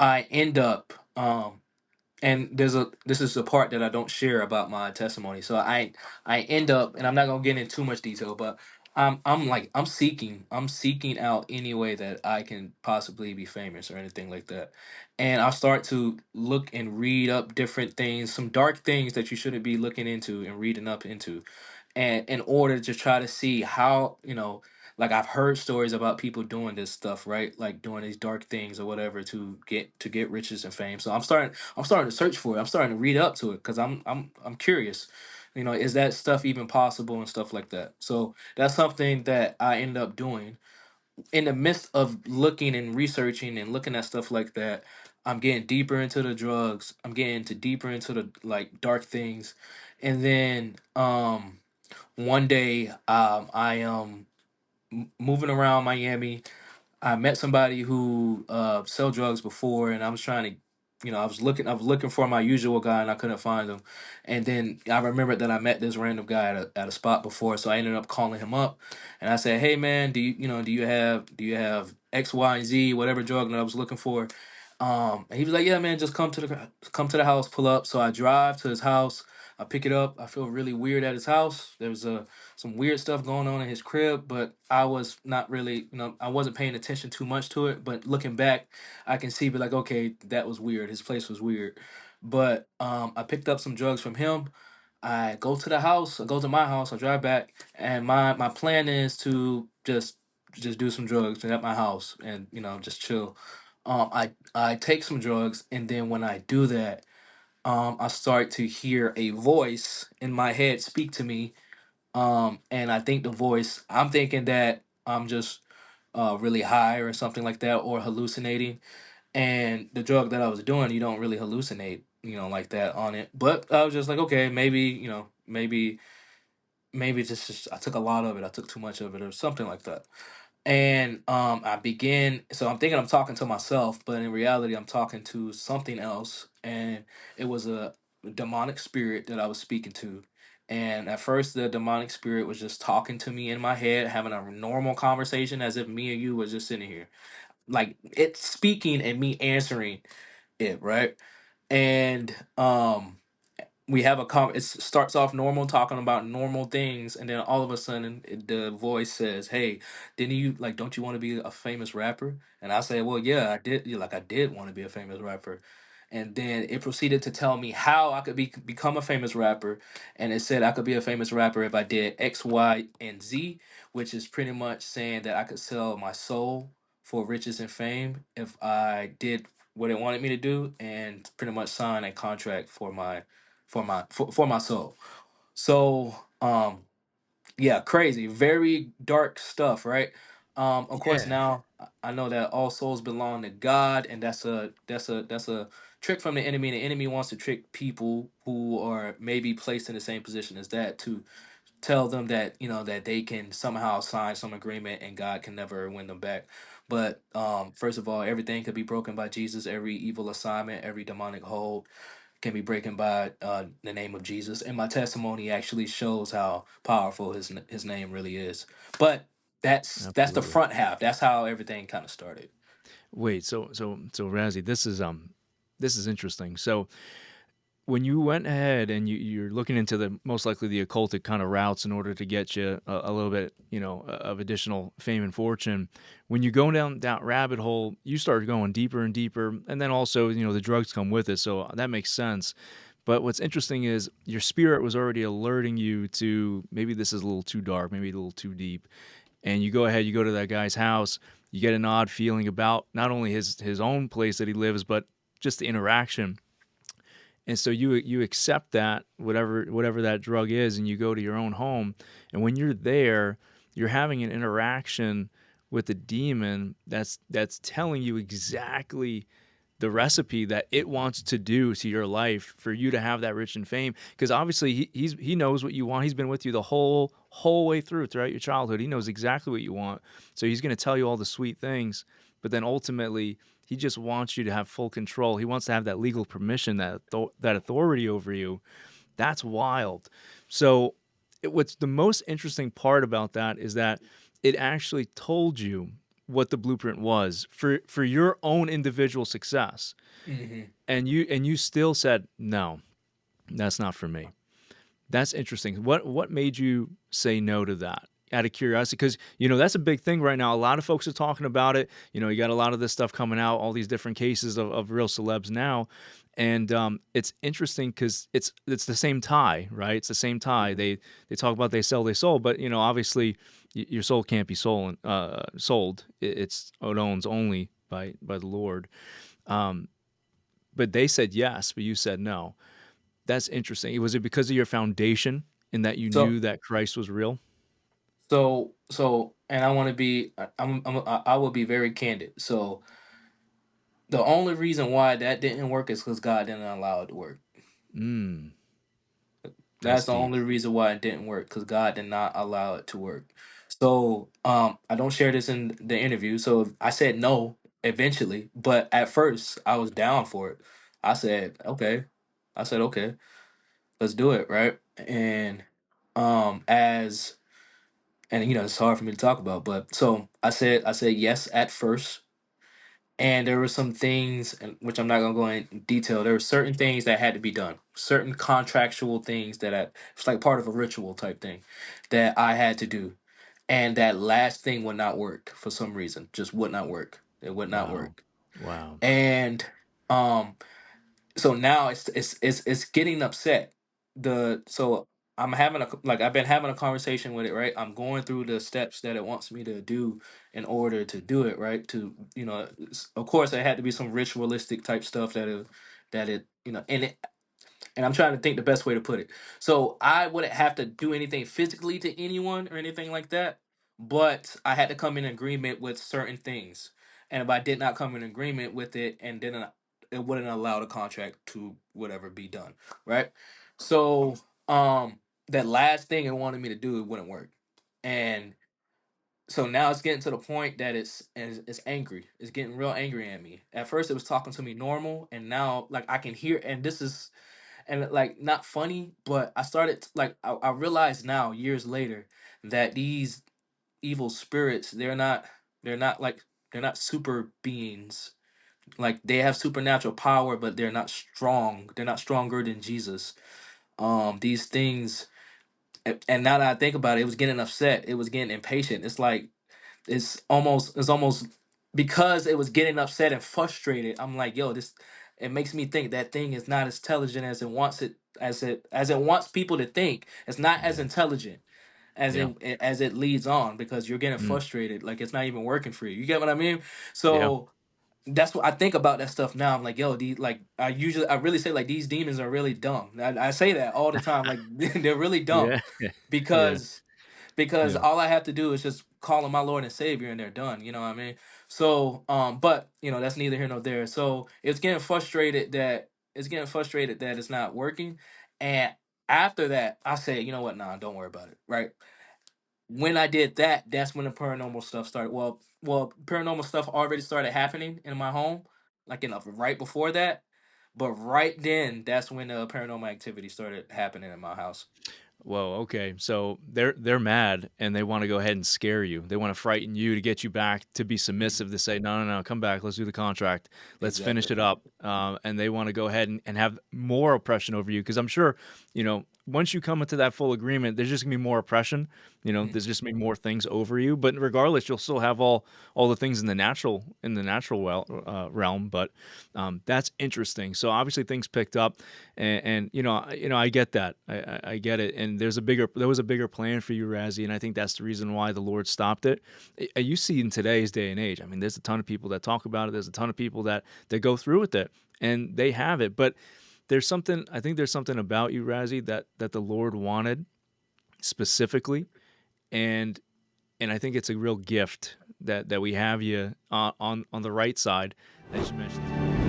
I end up and this is the part that I don't share about my testimony. So I end up, and I'm not gonna get into too much detail, but I'm seeking out any way that I can possibly be famous or anything like that. And I start to look and read up different things, some dark things that you shouldn't be looking into and reading up into, and in order to try to see how, like I've heard stories about people doing this stuff, right? Like doing these dark things or whatever to get riches and fame. So I'm starting to search for it. I'm starting to read up to it because I'm curious. Is that stuff even possible and stuff like that? So that's something that I end up doing in the midst of looking and researching and looking at stuff like that. I'm getting deeper into the drugs. I'm getting into deeper into the like dark things, and then one day I am moving around Miami. I met somebody who sell drugs before, and I was trying to, I was looking for my usual guy, and I couldn't find him. And then I remembered that I met this random guy at a spot before, so I ended up calling him up, and I said, "Hey man, do you have X, Y, and Z, whatever drug that I was looking for?" And he was like, "Yeah, man, just come to the house, pull up." So I drive to his house. I pick it up. I feel really weird at his house. There was some weird stuff going on in his crib, but I was not really, I wasn't paying attention too much to it. But looking back, I can see, be like, okay, that was weird. His place was weird. But I picked up some drugs from him. I go to the house. I go to my house. I drive back, and my plan is to just do some drugs at my house and just chill. I take some drugs, and then when I do that, I start to hear a voice in my head speak to me, and I think the voice, I'm thinking that I'm just really high or something like that, or hallucinating. And the drug that I was doing, you don't really hallucinate, like that on it. But I was just like, okay, maybe, maybe just I took a lot of it, I took too much of it, or something like that. And I begin, so I'm thinking I'm talking to myself, but in reality, I'm talking to something else. And it was a demonic spirit that I was speaking to. And at first, the demonic spirit was just talking to me in my head, having a normal conversation as if me and you was just sitting here. Like it's speaking and me answering it, right? And we have it starts off normal, talking about normal things, and then all of a sudden the voice says, "Hey, didn't you like, don't you want to be a famous rapper?" And I say, "Well, yeah, I did. Like I did want to be a famous rapper." And then it proceeded to tell me how I could become a famous rapper, and it said I could be a famous rapper if I did X, Y, and Z, which is pretty much saying that I could sell my soul for riches and fame if I did what it wanted me to do, and pretty much sign a contract for my soul. So yeah, crazy, very dark stuff, right? Of course Yeah. now I know that all souls belong to God, and that's a trick from the enemy. The enemy wants to trick people who are maybe placed in the same position as that to tell them that that they can somehow sign some agreement and God can never win them back. But first of all, everything could be broken by Jesus. Every evil assignment, every demonic hold can be broken by the name of Jesus. And my testimony actually shows how powerful his name really is. But that's the Absolutely. front half. That's how everything kind of started. Wait, so Razzie, this is interesting. So when you went ahead and you're looking into the most likely the occultic kind of routes in order to get you a little bit, of additional fame and fortune, when you go down that rabbit hole, you start going deeper and deeper, and then also the drugs come with it, so that makes sense. But what's interesting is your spirit was already alerting you to maybe this is a little too dark, maybe a little too deep, and you go ahead, you go to that guy's house, you get an odd feeling about not only his own place that he lives, but just the interaction, and so you accept that whatever that drug is, and you go to your own home, and when you're there, you're having an interaction with the demon that's telling you exactly the recipe that it wants to do to your life for you to have that rich and fame, because obviously he knows what you want. He's been with you the whole way throughout your childhood. He knows exactly what you want, so he's going to tell you all the sweet things, but then ultimately he just wants you to have full control. He wants to have that legal permission, that authority over you. That's wild. So what's the most interesting part about that is that it actually told you what the blueprint was for your own individual success, Hmm. and you still said no, that's not for me. That's interesting. What made you say no to that? Out of curiosity, because that's a big thing right now. A lot of folks are talking about it. You got a lot of this stuff coming out, all these different cases of real celebs now, and it's interesting because it's the same tie, right? It's the same tie. Hmm. They talk about they sell, they sold, but obviously your soul can't be sold. It owns only by the Lord. Um, but they said yes, but you said no. That's interesting. Was it because of your foundation in that you So knew that Christ was real? and I want to be, I will be very candid. So the only reason why that didn't work is because God didn't allow it to work. Mm, that's That's the deep. only reason why it didn't work, because God did not allow it to work. So I don't share this in the interview. So I said no eventually, but at first I was down for it. I said okay. I said okay, let's do it, right? And as and it's hard for me to talk about, but so I said yes at first, and there were some things, which I'm not gonna go in detail. There were certain things that had to be done, certain contractual things it's like part of a ritual type thing that I had to do, and that last thing would not work for some reason. Just would not work. It would not Wow. work, Wow. and um, so now it's getting upset. The so I'm having I've been having a conversation with it, right? I'm going through the steps that it wants me to do in order to do it, right? To of course, there had to be some ritualistic type stuff that it and I'm trying to think the best way to put it. So I wouldn't have to do anything physically to anyone or anything like that, but I had to come in agreement with certain things. And if I did not come in agreement with it, and didn't, it wouldn't allow the contract to whatever be done, right? So that last thing it wanted me to do, it wouldn't work, and so now it's getting to the point that it's angry. It's getting real angry at me. At first, it was talking to me normal, and now like I can hear, and this is and like not funny, but I started I realized now years later that these evil spirits, they're not like they're not super beings. Like they have supernatural power, but they're not strong. They're not stronger than Jesus. These things, and now that I think about it, it was getting upset. It was getting impatient. It's almost because it was getting upset and frustrated. I'm like, yo, this it makes me think that thing is not as intelligent as it wants people to think. It's not as Yeah. intelligent Yeah. as it leads on, because you're getting Mm, frustrated, like it's not even working for you. You get what I mean? yeah. So that's what I think about that stuff now. I'm like, yo, I really say like these demons are really dumb. I say that all the time, like they're really dumb Yeah. Yeah. because Yeah. all I have to do is just call him my Lord and Savior, and they're done. You know what I mean? So, but that's neither here nor there. So it's getting frustrated that it's not working, and after that, I say, you know what? Nah, don't worry about it. Right? When I did that, that's when the paranormal stuff started. Paranormal stuff already started happening in my home, like right before that. But right then, that's when the paranormal activity started happening in my house. Whoa, okay. So they're mad and they want to go ahead and scare you. They want to frighten you to get you back to be Mhm. submissive, to say, no, no, no, come back. Let's do the contract. Let's finish Exactly. it up. And they want to go ahead and have more oppression over you. Because I'm sure, once you come into that full agreement, there's just gonna be more oppression. There's Mhm. just gonna be more things over you. But regardless, you'll still have all the things in the natural realm. But that's interesting. So obviously things picked up, and I get that. I get it. And there was a bigger plan for you, Razzie, and I think that's the reason why the Lord stopped it. You see in today's day and age, I mean, there's a ton of people that talk about it. There's a ton of people that go through with it, and they have it. But I think there's something about you, Razzie, that the Lord wanted specifically, and I think it's a real gift that we have you on the right side, as you mentioned.